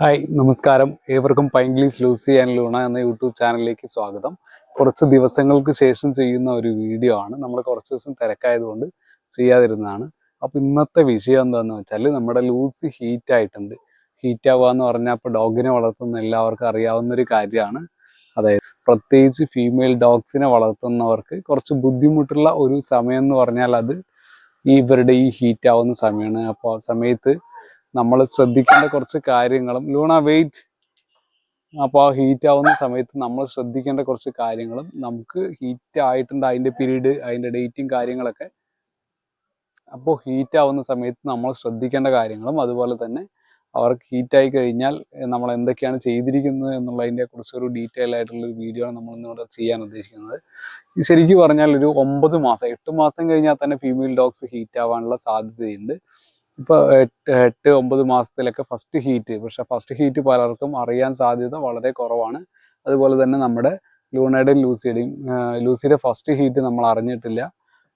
Hi നമസ്കാരം. ഏവർക്കും പൈങ്കിളീസ് Lucy and Luna എന്ന യൂട്യൂബ് ചാനലിലേക്ക് സ്വാഗതം. കുറച്ച് ദിവസങ്ങൾക്ക് ശേഷം ചെയ്യുന്ന ഒരു വീഡിയോ ആണ്. നമ്മൾ കുറച്ച് ദിവസം തിരക്കായതുകൊണ്ട് ചെയ്യാതിരുന്നതാണ്. അപ്പോൾ ഇന്നത്തെ വിഷയം എന്താണെന്ന് വെച്ചാൽ നമ്മുടെ ലൂസി ഹീറ്റ് ആയിട്ടുണ്ട്. ഹീറ്റ് ആവുക എന്ന് പറഞ്ഞാൽ ഇപ്പോൾ ഡോഗിനെ വളർത്തുന്ന എല്ലാവർക്കും അറിയാവുന്നൊരു കാര്യമാണ്. അതായത് പ്രത്യേകിച്ച് ഫീമെയിൽ ഡോഗ്സിനെ വളർത്തുന്നവർക്ക് കുറച്ച് ബുദ്ധിമുട്ടുള്ള ഒരു സമയം എന്ന് പറഞ്ഞാൽ അത് ഇവരുടെ ഈ ഹീറ്റ് ആവുന്ന സമയമാണ്. അപ്പോൾ ആ സമയത്ത് നമ്മൾ ശ്രദ്ധിക്കേണ്ട കുറച്ച് കാര്യങ്ങളും ലൂണ വെയിറ്റ്. അപ്പോൾ ആ ഹീറ്റ് ആവുന്ന സമയത്ത് നമ്മൾ ശ്രദ്ധിക്കേണ്ട കുറച്ച് കാര്യങ്ങളും നമുക്ക് ഹീറ്റ് ആയിട്ടുണ്ട് അതിൻ്റെ പീരീഡ് അതിൻ്റെ ഡേറ്റും കാര്യങ്ങളൊക്കെ. അപ്പോൾ ഹീറ്റ് ആവുന്ന സമയത്ത് നമ്മൾ ശ്രദ്ധിക്കേണ്ട കാര്യങ്ങളും അതുപോലെ തന്നെ അവർക്ക് ഹീറ്റായി കഴിഞ്ഞാൽ നമ്മൾ എന്തൊക്കെയാണ് ചെയ്തിരിക്കുന്നത് എന്നുള്ളതിനെ കുറിച്ചൊരു ഡീറ്റെയിൽ ആയിട്ടുള്ളൊരു വീഡിയോ ആണ് നമ്മൾ ഇന്നിവിടെ ചെയ്യാൻ ഉദ്ദേശിക്കുന്നത്. ഇത് ശരിക്കും പറഞ്ഞാൽ ഒരു 9 മാസം 8 മാസം കഴിഞ്ഞാൽ തന്നെ ഫീമെയിൽ ഡോഗ്സ് ഹീറ്റ് ആവാനുള്ള സാധ്യതയുണ്ട്. ഇപ്പോൾ 8-9 മാസത്തിലൊക്കെ ഫസ്റ്റ് ഹീറ്റ്, പക്ഷെ ഫസ്റ്റ് ഹീറ്റ് പലർക്കും അറിയാൻ സാധ്യത വളരെ കുറവാണ്. അതുപോലെ തന്നെ നമ്മുടെ ലൂണയുടെയും ലൂസിയുടെ ഫസ്റ്റ് ഹീറ്റ് നമ്മൾ അറിഞ്ഞിട്ടില്ല.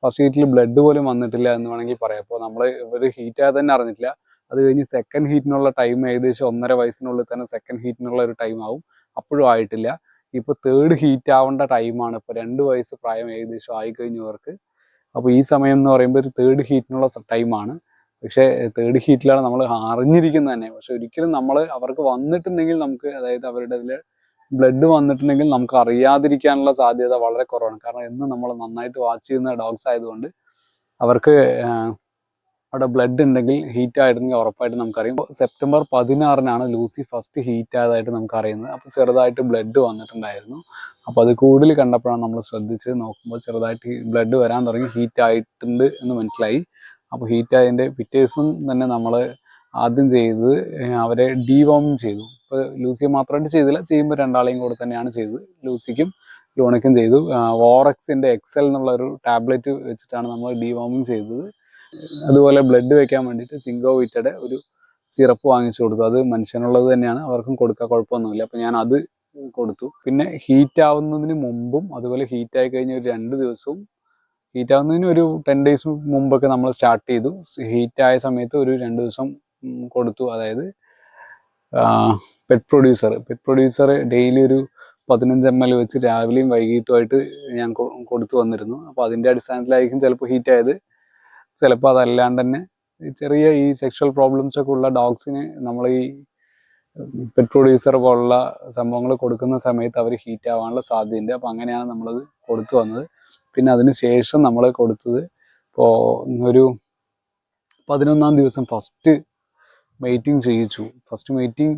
ഫസ്റ്റ് ഹീറ്റിൽ ബ്ലഡ് പോലും വന്നിട്ടില്ല എന്ന് വേണമെങ്കിൽ പറയാം. അപ്പോൾ നമ്മൾ ഇവർ ഹീറ്റായി തന്നെ അറിഞ്ഞിട്ടില്ല. അത് കഴിഞ്ഞ് സെക്കൻഡ് ഹീറ്റിനുള്ള ടൈം ഏകദേശം 1.5 വയസ്സിനുള്ളിൽ തന്നെ സെക്കൻഡ് ഹീറ്റിനുള്ള ഒരു ടൈം ആവും. അപ്പോഴും ആയിട്ടില്ല. ഇപ്പോൾ തേർഡ് ഹീറ്റ് ആവേണ്ട ടൈമാണ്. ഇപ്പോൾ 2 വയസ്സ് പ്രായം ഏകദേശം ആയിക്കഴിഞ്ഞവർക്ക്. അപ്പോൾ ഈ സമയം എന്ന് പറയുമ്പോൾ ഒരു തേർഡ് ഹീറ്റിനുള്ള ടൈമാണ്. പക്ഷേ തേർഡ് ഹീറ്റിലാണ് നമ്മൾ അറിഞ്ഞിരിക്കുന്നത് തന്നെ. പക്ഷെ ഒരിക്കലും നമ്മൾ അവർക്ക് വന്നിട്ടുണ്ടെങ്കിൽ നമുക്ക്, അതായത് അവരുടെ ഇതിൽ ബ്ലഡ് വന്നിട്ടുണ്ടെങ്കിൽ നമുക്ക് അറിയാതിരിക്കാനുള്ള സാധ്യത വളരെ കുറവാണ്. കാരണം എന്നും നമ്മൾ നന്നായിട്ട് വാച്ച് ചെയ്യുന്ന ഡോഗ്സ് ആയതുകൊണ്ട് അവർക്ക് അവിടെ ബ്ലഡ് ഉണ്ടെങ്കിൽ ഹീറ്റ് ആയിട്ടുണ്ടെങ്കിൽ ഉറപ്പായിട്ട് നമുക്കറിയും. സെപ്റ്റംബർ 16-നാണ് ലൂസി ഫസ്റ്റ് ഹീറ്റ് ആയതായിട്ട് നമുക്ക് അറിയുന്നത്. അപ്പോൾ ചെറുതായിട്ട് ബ്ലഡ് വന്നിട്ടുണ്ടായിരുന്നു. അപ്പോൾ അത് കൂടുതൽ കണ്ടപ്പോഴാണ് നമ്മൾ ശ്രദ്ധിച്ച് നോക്കുമ്പോൾ ചെറുതായിട്ട് ബ്ലഡ് വരാൻ തുടങ്ങി, ഹീറ്റ് ആയിട്ടുണ്ട് എന്ന് മനസ്സിലായി. അപ്പോൾ ഹീറ്റ് ആയതിൻ്റെ പിറ്റേ ദിവസം തന്നെ നമ്മൾ ആദ്യം ചെയ്തത് അവരെ ഡീവോമിങ് ചെയ്തു. ഇപ്പോൾ ലൂസിയെ മാത്രമായിട്ട് ചെയ്തില്ല, ചെയ്യുമ്പോൾ രണ്ടാളെയും കൂടെ തന്നെയാണ് ചെയ്തത്. ലൂസിക്കും ലൂണയ്ക്കും ചെയ്തു. വോറക്സിൻ്റെ എക്സൽ എന്നുള്ള ഒരു ടാബ്ലറ്റ് വെച്ചിട്ടാണ് നമ്മൾ ഡീവോമിങ് ചെയ്തത്. അതുപോലെ ബ്ലഡ് വെക്കാൻ വേണ്ടിയിട്ട് സിങ്കോവിറ്റയുടെ ഒരു സിറപ്പ് വാങ്ങിച്ചു കൊടുത്തു. അത് മനുഷ്യനുള്ളത് തന്നെയാണ്, അവർക്കും കൊടുക്കുക, കുഴപ്പമൊന്നുമില്ല. അപ്പോൾ ഞാൻ അത് കൊടുത്തു. പിന്നെ ഹീറ്റ് ആവുന്നതിന് മുമ്പും അതുപോലെ ഹീറ്റായി കഴിഞ്ഞ ഒരു 2 ദിവസവും, ഹീറ്റ് ആവുന്നതിന് ഒരു 10 ഡേയ്സ് മുമ്പൊക്കെ നമ്മൾ സ്റ്റാർട്ട് ചെയ്തു. ഹീറ്റായ സമയത്ത് ഒരു 2 ദിവസം കൊടുത്തു. അതായത് പെറ്റ് പ്രൊഡ്യൂസർ ഡെയിലി ഒരു 15 ml വെച്ച് രാവിലെയും വൈകിട്ടുമായിട്ട് ഞാൻ കൊടുത്തു വന്നിരുന്നു. അപ്പോൾ അതിൻ്റെ അടിസ്ഥാനത്തിലായിരിക്കും ചിലപ്പോൾ ഹീറ്റ് ആയത്, ചിലപ്പോൾ അതല്ലാണ്ട് തന്നെ ചെറിയ ഈ സെക്ഷൽ പ്രോബ്ലംസ് ഒക്കെ ഉള്ള ഡോഗ്സിന് നമ്മൾ ഈ പെറ്റ് പ്രൊഡ്യൂസർ പോലുള്ള സംഭവങ്ങൾ കൊടുക്കുന്ന സമയത്ത് അവർ ഹീറ്റ് ആവാനുള്ള സാധ്യതയുണ്ട്. അപ്പോൾ അങ്ങനെയാണ് നമ്മളത് കൊടുത്തു വന്നത്. പിന്നെ അതിന് ശേഷം നമ്മൾ കൊടുത്തത് ഇപ്പോൾ ഒരു 11-ാം ദിവസം ഫസ്റ്റ് മീറ്റിംഗ് ചെയ്യിച്ചു. ഫസ്റ്റ് മീറ്റിംഗ്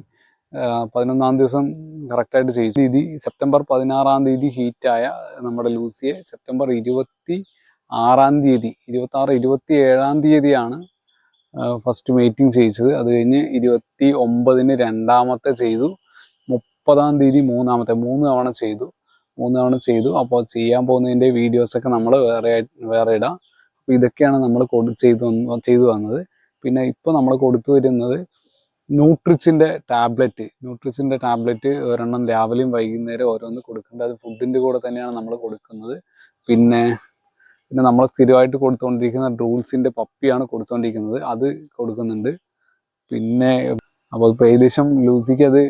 11-ാം ദിവസം കറക്റ്റായിട്ട് ചെയ്യിച്ചു. സെപ്റ്റംബർ 16-ാം തീയതി ഹീറ്റായ നമ്മുടെ ലൂസിയെ സെപ്റ്റംബർ 26-ാം തീയതി 27-ാം തീയതിയാണ് ഫസ്റ്റ് മീറ്റിംഗ് ചെയ്യിച്ചത്. അത് കഴിഞ്ഞ് 29-ന് രണ്ടാമത്തെ ചെയ്തു. 30-ാം തീയതി മൂന്നാമത്തെ, 3 തവണ ചെയ്തു. അപ്പോൾ ചെയ്യാൻ പോകുന്നതിൻ്റെ വീഡിയോസൊക്കെ നമ്മൾ വേറെ ഇടാം. അപ്പോൾ ഇതൊക്കെയാണ് നമ്മൾ ചെയ്തു വന്നത്. പിന്നെ ഇപ്പോൾ നമ്മൾ കൊടുത്തു വരുന്നത് ന്യൂട്രിച്ചിൻ്റെ ടാബ്ലറ്റ് ഒരെണ്ണം രാവിലെയും വൈകുന്നേരം ഓരോന്ന് കൊടുക്കേണ്ടത്. അത് ഫുഡിൻ്റെ കൂടെ തന്നെയാണ് നമ്മൾ കൊടുക്കുന്നത്. പിന്നെ നമ്മൾ സ്ഥിരമായിട്ട് കൊടുത്തുകൊണ്ടിരിക്കുന്ന ഡ്രൂൾസിൻ്റെ പപ്പിയാണ് കൊടുത്തുകൊണ്ടിരിക്കുന്നത്, അത് കൊടുക്കുന്നുണ്ട്. പിന്നെ അപ്പോൾ ഇപ്പോൾ ഏകദേശം ലൂസിക്ക് അത്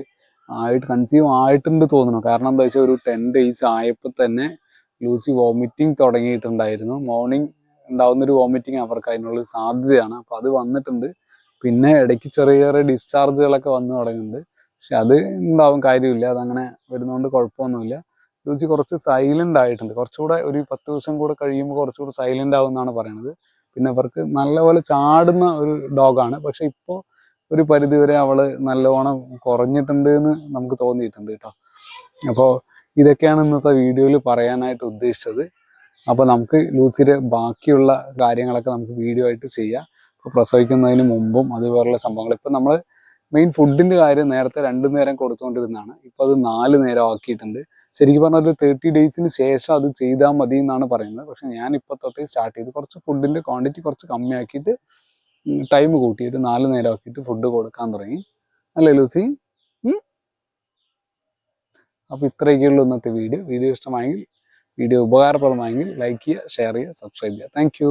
കൺസീവ് ആയിട്ടുണ്ട് തോന്നുന്നു. കാരണം എന്താ വെച്ചാൽ ഒരു 10 ഡേയ്സ് ആയപ്പോൾ തന്നെ ലൂസി വോമിറ്റിംഗ് തുടങ്ങിയിട്ടുണ്ടായിരുന്നു. മോർണിംഗ് ഉണ്ടാവുന്നൊരു വോമിറ്റിംഗ് അവർക്ക് അതിനുള്ളൊരു സാധ്യതയാണ്. അപ്പോൾ അത് വന്നിട്ടുണ്ട്. പിന്നെ ഇടയ്ക്ക് ചെറിയ ഡിസ്ചാർജുകളൊക്കെ വന്നു തുടങ്ങുന്നുണ്ട്. പക്ഷെ അത് ഉണ്ടാവും, കാര്യമില്ല, അതങ്ങനെ വരുന്നതുകൊണ്ട് കുഴപ്പമൊന്നുമില്ല. ലൂസി കുറച്ച് സൈലൻ്റ് ആയിട്ടുണ്ട്. കുറച്ചുകൂടെ ഒരു 10 ദിവസം കൂടെ കഴിയുമ്പോൾ കുറച്ചുകൂടെ സൈലൻ്റ് ആവുമെന്നാണ് പറയുന്നത്. പിന്നെ അവർക്ക് നല്ലപോലെ ചാടുന്ന ഒരു ഡോഗാണ്. പക്ഷെ ഇപ്പോൾ ഒരു പരിധിവരെ അവൾ നല്ലവണ്ണം കുറഞ്ഞിട്ടുണ്ട് എന്ന് നമുക്ക് തോന്നിയിട്ടുണ്ട് കേട്ടോ. അപ്പോൾ ഇതൊക്കെയാണ് ഇന്നത്തെ വീഡിയോയിൽ പറയാനായിട്ട് ഉദ്ദേശിച്ചത്. അപ്പോൾ നമുക്ക് ലൂസിയുടെ ബാക്കിയുള്ള കാര്യങ്ങളൊക്കെ നമുക്ക് വീഡിയോ ആയിട്ട് ചെയ്യാം. ഇപ്പോൾ പ്രസവിക്കുന്നതിന് മുമ്പും അതുപോലുള്ള സംഭവങ്ങൾ. ഇപ്പോൾ നമ്മൾ മെയിൻ ഫുഡിൻ്റെ കാര്യം നേരത്തെ 2 നേരം കൊടുത്തുകൊണ്ടിരുന്നതാണ്. ഇപ്പോൾ അത് 4 നേരം ആക്കിയിട്ടുണ്ട്. ശരിക്കും പറഞ്ഞാൽ ഒരു 30 ഡേയ്സിന് ശേഷം അത് ചെയ്താൽ മതി എന്നാണ് പറയുന്നത്. പക്ഷെ ഞാൻ ഇപ്പോൾ തൊട്ടേ സ്റ്റാർട്ട് ചെയ്ത് കുറച്ച് ഫുഡിൻ്റെ ക്വാണ്ടിറ്റി കുറച്ച് കമ്മിയാക്കിയിട്ട് ടൈം കൂട്ടിയിട്ട് 4 നേരം ആക്കിയിട്ട് ഫുഡ് കൊടുക്കാൻ തുടങ്ങി. അല്ലേ ലൂസി? അപ്പോൾ ഇത്രയൊക്കെയുള്ളൂ ഇന്നത്തെ വീഡിയോ. ഇഷ്ടമായെങ്കിൽ, വീഡിയോ ഉപകാരപ്രദമായെങ്കിൽ ലൈക്ക് ചെയ്യുക, ഷെയർ ചെയ്യുക, സബ്സ്ക്രൈബ് ചെയ്യുക. Thank you.